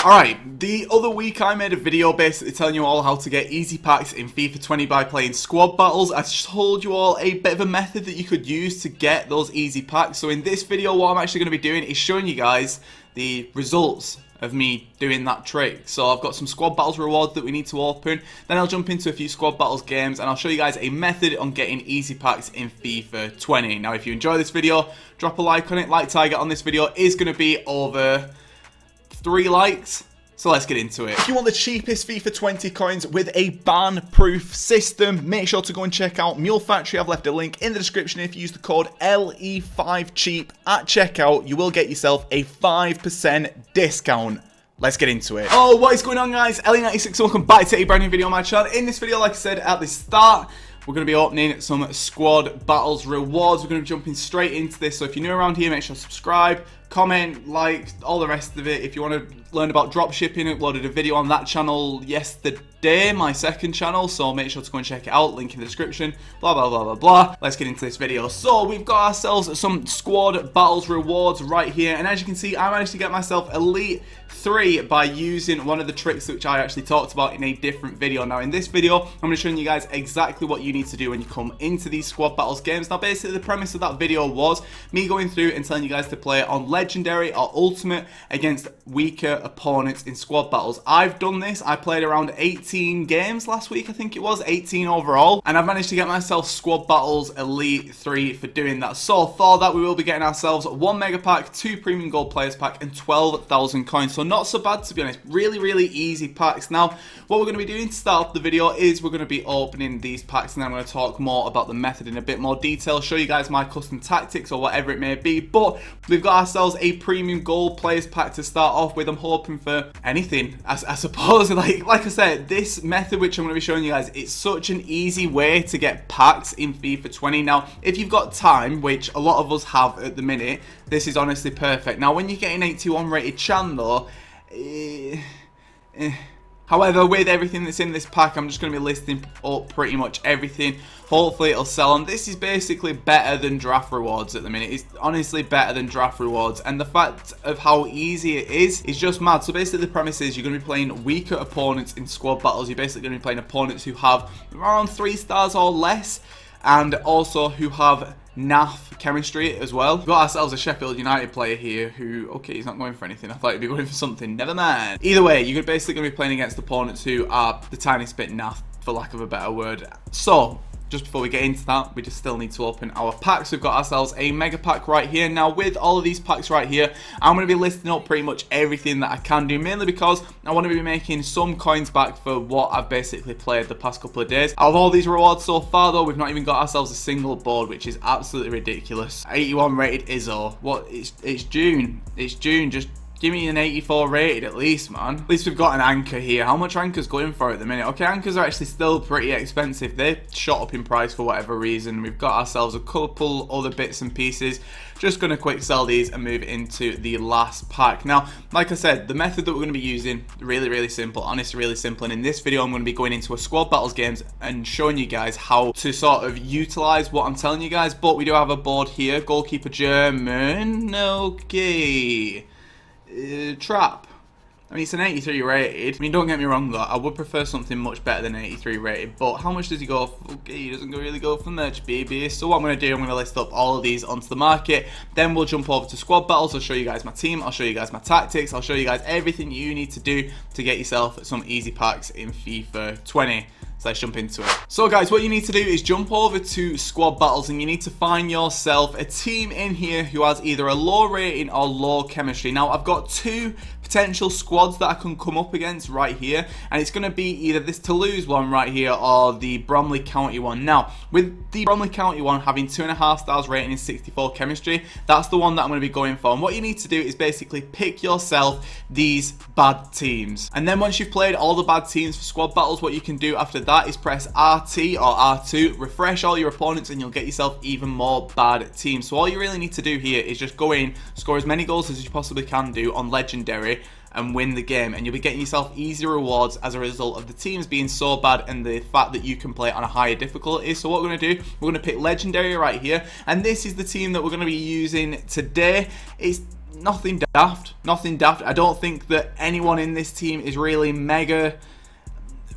Alright, the other week I made a video basically telling you all how to get easy packs in FIFA 20 by playing squad battles. I told you all a bit of a method that you could use to get those easy packs. So in this video what I'm actually going to be doing is showing you guys the results of me doing that trick. So I've got some squad battles rewards that we need to open, then I'll jump into a few squad battles games and I'll show you guys a method on getting easy packs in FIFA 20. Now if you enjoy this video, drop a like on it. Like target on this video is going to be over 3 likes. So let's get into it. If you want the cheapest FIFA 20 coins with a ban-proof system, make sure to go and check out Mule Factory. I've left a link in the description. If you use the code LE5CHEAP at checkout, you will get yourself a 5% discount. Let's get into it. Oh, what is going on, guys? LE96, welcome back to a brand new video on my channel. In this video, like I said at the start, we're going to be opening some squad battles rewards. We're going to be jumping straight into this. So if you're new around here, make sure to subscribe, comment, like, all the rest of it. If you want to learn about dropshipping, I uploaded a video on that channel yesterday, my second channel. So make sure to go and check it out. Link in the description. Blah, blah, blah, blah, blah. Let's get into this video. So we've got ourselves some squad battles rewards right here. And as you can see, I managed to get myself Elite 3 by using one of the tricks which I actually talked about in a different video. Now in this video, I'm going to show you guys exactly what you need to do when you come into these squad battles games. Now basically the premise of that video was me going through and telling you guys to play on Legendary or Ultimate against weaker opponents in squad battles. I've done this. I played around 18 games last week, I think it was, 18 overall, and I've managed to get myself squad battles Elite 3 for doing that. So for that, we will be getting ourselves 1 mega pack, 2 premium gold players pack, and 12,000 coins. So not so bad, to be honest. Really easy packs. Now what we're going to be doing to start off the video is we're going to be opening these packs, and then I'm going to talk more about the method in a bit more detail, show you guys my custom tactics or whatever it may be. But we've got ourselves a premium gold players pack to start off with. I'm hoping for anything, I suppose. Like I said, this method which I'm going to be showing you guys, it's such an easy way to get packs in FIFA 20. Now if you've got time, which a lot of us have at the minute, this is honestly perfect. Now when you get an 81 rated Chan though, however, with everything that's in this pack, I'm just going to be listing up pretty much everything. Hopefully it'll sell, and this is basically better than draft rewards at the minute. It's honestly better than draft rewards, and the fact of how easy it is just mad. So basically the premise is you're going to be playing weaker opponents in squad battles. You're basically going to be playing opponents who have around 3 stars or less, and also who have NAF chemistry as well. We've got ourselves a Sheffield United player here who, okay, he's not going for anything. I thought he'd be going for something. Never mind. Either way, you're basically going to be playing against opponents who are the tiniest bit NAF, for lack of a better word. So just before we get into that, we just still need to open our packs. We've got ourselves a mega pack right here. Now with all of these packs right here, I'm going to be listing up pretty much everything that I can do, mainly because I want to be making some coins back for what I've basically played the past couple of days. Out of all these rewards so far though, we've not even got ourselves a single board, which is absolutely ridiculous. 81 rated Izzo. What? It's June. It's June. Just give me an 84 rated at least, man. At least we've got an anchor here. How much anchor's going for at the minute? Okay, anchors are actually still pretty expensive. They shot up in price for whatever reason. We've got ourselves a couple other bits and pieces. Just going to quick sell these and move into the last pack. Now, like I said, the method that we're going to be using, really simple. Honestly, really simple. And in this video, I'm going to be going into a squad battles games and showing you guys how to sort of utilize what I'm telling you guys. But we do have a board here. Goalkeeper German. Okay. Trap. I mean, it's an 83 rated. I mean, don't get me wrong though, I would prefer something much better than 83 rated, but how much does he go for? Okay, he doesn't really go for much, baby. So what I'm going to do, I'm going to list up all of these onto the market, then we'll jump over to squad battles. I'll show you guys my team, I'll show you guys my tactics, I'll show you guys everything you need to do to get yourself some easy packs in FIFA 20. So let's jump into it. So guys, what you need to do is jump over to squad battles and you need to find yourself a team in here who has either a low rating or low chemistry. Now I've got 2 potential squads that I can come up against right here, and it's going to be either this Toulouse one right here or the Bromley County one. Now with the Bromley County one having 2.5 stars rating and 64 chemistry, that's the one that I'm going to be going for. And what you need to do is basically pick yourself these bad teams, and then once you've played all the bad teams for squad battles, what you can do after that is press RT or R2, refresh all your opponents, and you'll get yourself even more bad teams. So all you really need to do here is just go in, score as many goals as you possibly can do on Legendary, and win the game, and you'll be getting yourself easy rewards as a result of the teams being so bad and the fact that you can play on a higher difficulty. So what we're going to do, we're going to pick Legendary right here, and this is the team that we're going to be using today. It's nothing daft. Nothing daft. I don't think that anyone in this team is really mega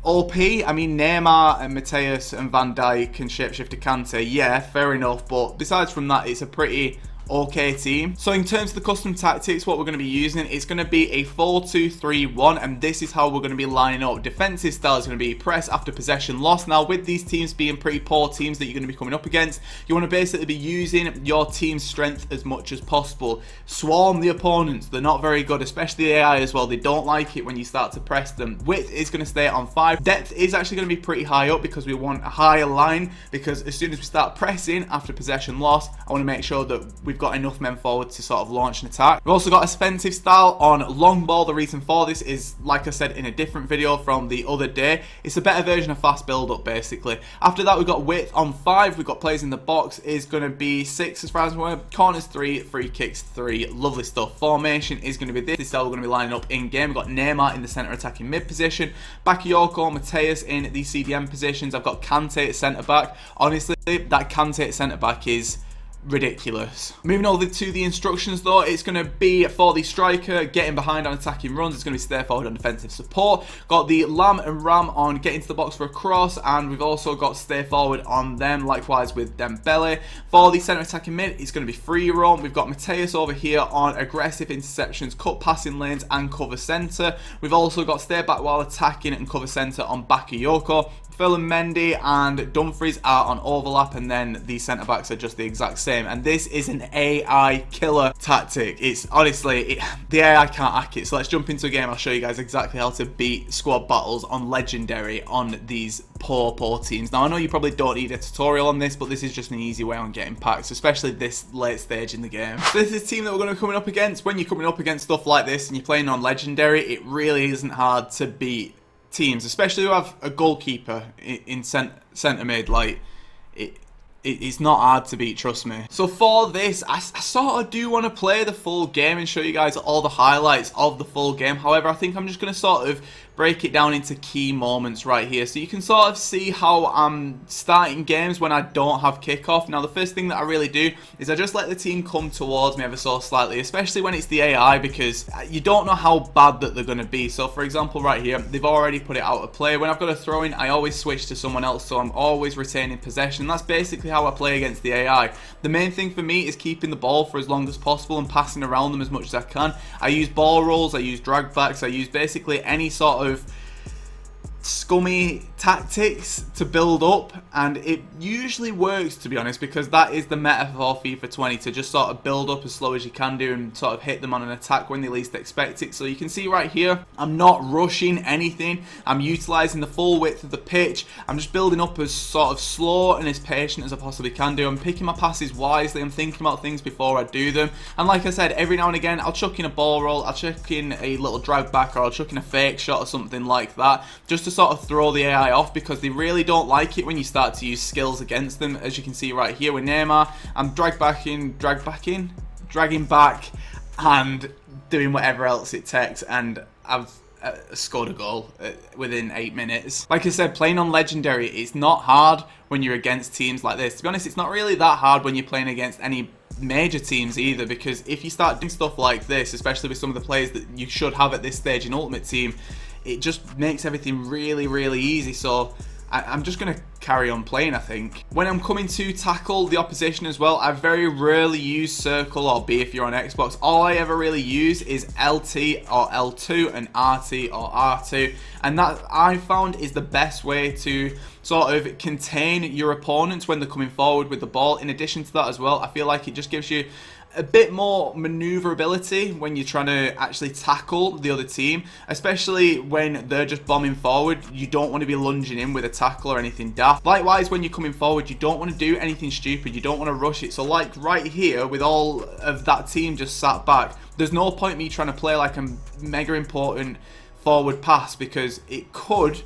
OP. I mean, Neymar and Mateus and Van Dijk and shapeshift to Kante, yeah, fair enough. But besides from that, it's a pretty okay team. So in terms of the custom tactics, what we're going to be using, it's going to be a 4-2-3-1, and this is how we're going to be lining up. Defensive style is going to be press after possession loss. Now, with these teams being pretty poor teams that you're going to be coming up against, you want to basically be using your team's strength as much as possible. Swarm the opponents. They're not very good, especially the AI as well. They don't like it when you start to press them. Width is going to stay on 5. Depth is actually going to be pretty high up because we want a higher line, because as soon as we start pressing after possession loss, I want to make sure that we've got enough men forward to sort of launch an attack. We've also got a defensive style on long ball. The reason for this is, like I said in a different video from the other day, it's a better version of fast build up basically. After that, we've got width on 5. We've got players in the box is going to be 6 as far as we're corners 3, free kicks 3. Lovely stuff. Formation is going to be this. This is how we're going to be lining up in game. We've got Neymar in the centre attacking mid position, Bakayoko, Mateus in the CDM positions. I've got Kante at centre back. Honestly, that Kante at centre back is ridiculous. Moving over to the instructions though, it's going to be for the striker getting behind on attacking runs. It's going to be stay forward on defensive support. Got the Lamb and Ram on getting to the box for a cross, and we've also got stay forward on them, likewise with Dembele. For the centre attacking mid, it's going to be free roam. We've got Mateus over here on aggressive interceptions, cut passing lanes and cover centre. We've also got stay back while attacking and cover centre on Bakayoko. Phil and Mendy and Dumfries are on overlap, and then the centre backs are just the exact same. And this is an AI killer tactic. It's honestly, the AI can't hack it. So let's jump into a game. I'll show you guys exactly how to beat squad battles on Legendary on these poor teams. Now, I know you probably don't need a tutorial on this, but this is just an easy way on getting packs, especially this late stage in the game. So this is the team that we're going to be coming up against. When you're coming up against stuff like this and you're playing on Legendary, it really isn't hard to beat teams, especially who have a goalkeeper in centre mid. Like, it's not hard to beat, trust me. So for this, I sort of do want to play the full game and show you guys all the highlights of the full game. However, I think I'm just going to sort of break it down into key moments right here, so you can sort of see how I'm starting games when I don't have kickoff. Now, the first thing that I really do is I just let the team come towards me ever so slightly, especially when it's the AI, because you don't know how bad that they're going to be. So for example, right here, they've already put it out of play. When I've got a throw in, I always switch to someone else, so I'm always retaining possession. That's basically how I play against the AI. The main thing for me is keeping the ball for as long as possible and passing around them as much as I can. I use ball rolls, I use drag backs, I use basically any sort of scummy tactics to build up, and it usually works, to be honest, because that is the meta for FIFA 20, to just sort of build up as slow as you can do and sort of hit them on an attack when they least expect it. So you can see right here, I'm not rushing anything. I'm utilizing the full width of the pitch. I'm just building up as sort of slow and as patient as I possibly can do. I'm picking my passes wisely. I'm thinking about things before I do them, and like I said, every now and again I'll chuck in a ball roll, I'll chuck in a little drag back, or I'll chuck in a fake shot or something like that, just to sort of throw the AI off, because they really don't like it when you start to use skills against them. As you can see right here with Neymar, I'm dragging back and doing whatever else it takes, and I've scored a goal within 8 minutes. Like I said, playing on Legendary, it's not hard when you're against teams like this. To be honest, it's not really that hard when you're playing against any major teams either, because if you start doing stuff like this, especially with some of the players that you should have at this stage in Ultimate Team, it just makes everything really easy. So I'm just going to carry on playing, I think. When I'm coming to tackle the opposition as well, I very rarely use circle or B if you're on Xbox. All I ever really use is LT or L2 and RT or R2, and that I found is the best way to sort of contain your opponents when they're coming forward with the ball. In addition to that as well, I feel like it just gives you a bit more maneuverability when you're trying to actually tackle the other team, especially when they're just bombing forward. You don't want to be lunging in with a tackle or anything daft. Likewise, when you're coming forward, you don't want to do anything stupid. You don't want to rush it. So like right here, with all of that team just sat back, there's no point me trying to play like a mega important forward pass, because it could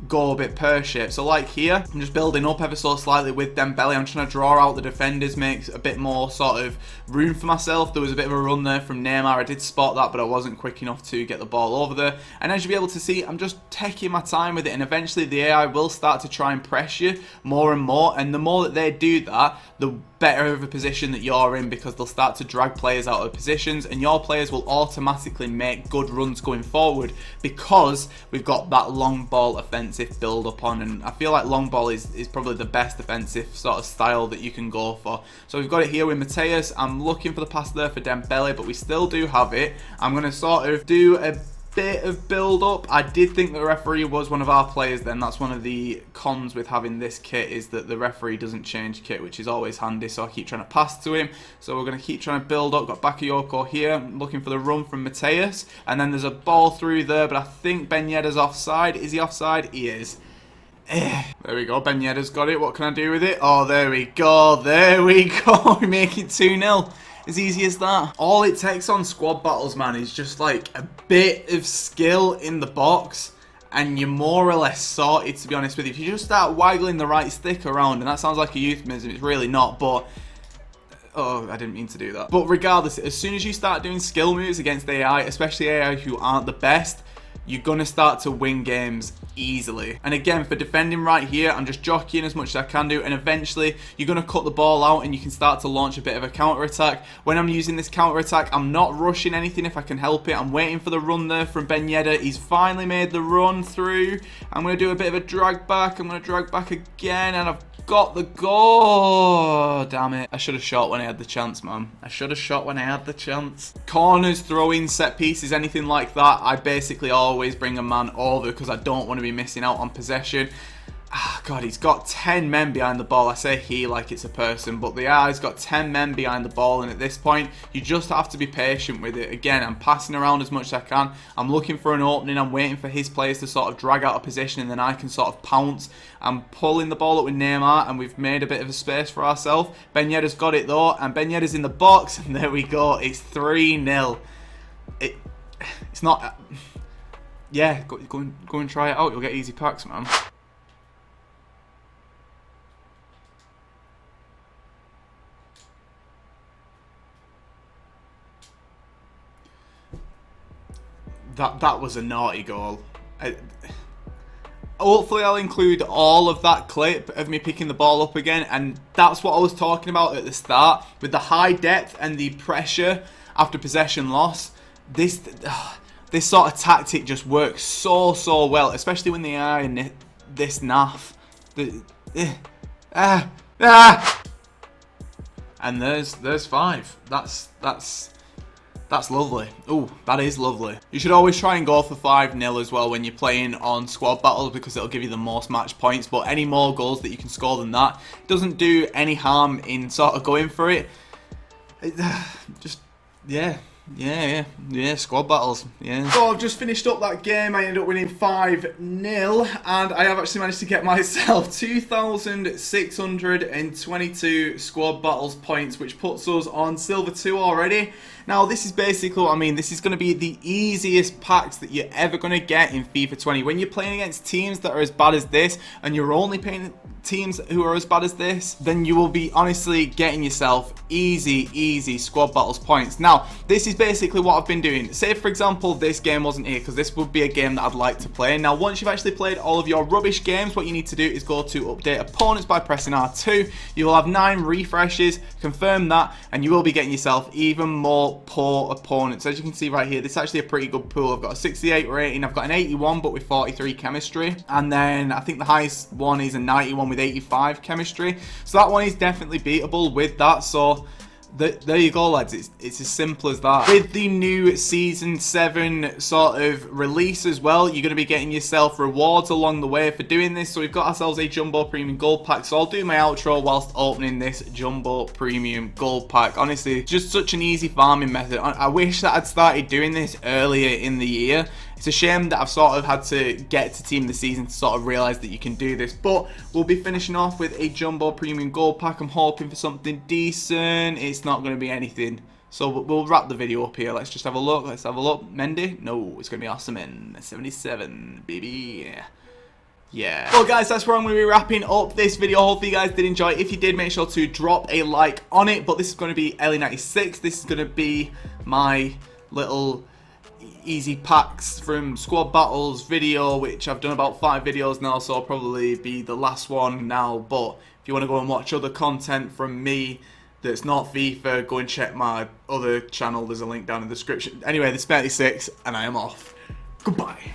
go a bit pear-shaped. So like here, I'm just building up ever so slightly with Dembele. I'm trying to draw out the defenders, make a bit more sort of room for myself. There was a bit of a run there from Neymar. I did spot that, but I wasn't quick enough to get the ball over there. And as you'll be able to see, I'm just taking my time with it, and eventually the AI will start to try and press you more and more. And the more that they do that, the better of a position that you're in, because they'll start to drag players out of positions, and your players will automatically make good runs going forward because we've got that long ball offensive build up on. And I feel like long ball is probably the best offensive sort of style that you can go for. So we've got it here with Mateus. I'm looking for the pass there for Dembele, but we still do have it. I'm going to sort of do a bit of build up. I did think the referee was one of our players then. That's one of the cons with having this kit, is that the referee doesn't change kit, which is always handy, so I keep trying to pass to him. So we're going to keep trying to build up. Got Bakayoko here, looking for the run from Mateus, and then there's a ball through there, but I think Ben Yedder's offside. Is he offside? He is. There we go, Ben Yedder's got it. What can I do with it? Oh, there we go, there we go. We make it 2-0. As easy as that. All it takes on squad battles, man, is just like a bit of skill in the box, and you're more or less sorted, to be honest with you. If you just start waggling the right stick around, and that sounds like a euphemism, it's really not, but oh, I didn't mean to do that. But regardless, as soon as you start doing skill moves against AI, especially AI who aren't the best, you're going to start to win games easily. And again, for defending right here, I'm just jockeying as much as I can do, and eventually you're going to cut the ball out and you can start to launch a bit of a counter-attack. When I'm using this counter-attack, I'm not rushing anything if I can help it. I'm waiting for the run there from Ben Yedder. He's finally made the run through. I'm going to do a bit of a drag back. I'm going to drag back again, and I've got the goal. Damn it. I should have shot when I had the chance, man. I should have shot when I had the chance. Corners, throw-ins, set pieces, anything like that, I basically always bring a man over because I don't want to be missing out on possession. Ah, God, he's got 10 men behind the ball. I say he like it's a person, but they are. He's got 10 men behind the ball, and at this point, you just have to be patient with it. Again, I'm passing around as much as I can. I'm looking for an opening. I'm waiting for his players to sort of drag out of position, and then I can sort of pounce. I'm pulling the ball up with Neymar, and we've made a bit of a space for ourselves. Ben Yedder's got it, though, and Ben Yedder's in the box, and there we go. It's 3-0. It's not... Yeah, go and try it out. You'll get easy packs, man. That was a naughty goal. Hopefully I'll include all of that clip of me picking the ball up again, and that's what I was talking about at the start. With the high depth and the pressure after possession loss, this sort of tactic just works so well, especially when they are in this naff. And there's 5. That's lovely. Ooh, that is lovely. You should always try and go for 5-0 as well when you're playing on squad battles, because it'll give you the most match points. But any more goals that you can score than that doesn't do any harm in sort of going for it. Just, yeah, squad battles, yeah. So I've just finished up that game. I ended up winning 5-0, and I have actually managed to get myself 2,622 squad battles points, which puts us on silver 2 already. Now, this is basically what I mean. This is going to be the easiest packs that you're ever going to get in FIFA 20. When you're playing against teams that are as bad as this, and you're only playing teams who are as bad as this, then you will be honestly getting yourself easy squad battles points. Now, this is basically what I've been doing. Say, for example, this game wasn't here, because this would be a game that I'd like to play. Now, once you've actually played all of your rubbish games, what you need to do is go to update opponents by pressing R2. You will have 9 refreshes, confirm that, and you will be getting yourself even more poor opponents. As you can see right here, this is actually a pretty good pool. I've got a 68 rating, I've got an 81 but with 43 chemistry, and then I think the highest one is a 91 with 85 chemistry, so that one is definitely beatable with that. So there you go, lads. It's as simple as that. With the new Season 7 sort of release as well, you're going to be getting yourself rewards along the way for doing this. So we've got ourselves a Jumbo Premium Gold Pack. So I'll do my outro whilst opening this Jumbo Premium Gold Pack. Honestly, just such an easy farming method. I wish that I'd started doing this earlier in the year. It's a shame that I've sort of had to get to Team of the Season to sort of realise that you can do this. But we'll be finishing off with a Jumbo Premium Gold Pack. I'm hoping for something decent. It's not going to be anything. So we'll wrap the video up here. Let's just have a look. Let's have a look. Mendy? No, it's going to be awesome in 77, baby. Yeah. Well, guys, that's where I'm going to be wrapping up this video. Hopefully you guys did enjoy it. If you did, make sure to drop a like on it. But this is going to be Ellie96. This is going to be my little easy packs from squad battles video, which I've done about 5 videos now, so I'll probably be the last one now. But If you want to go and watch other content from me that's not FIFA, go and check my other channel. There's a link down in the description. Anyway, this is 36, and I am off. Goodbye.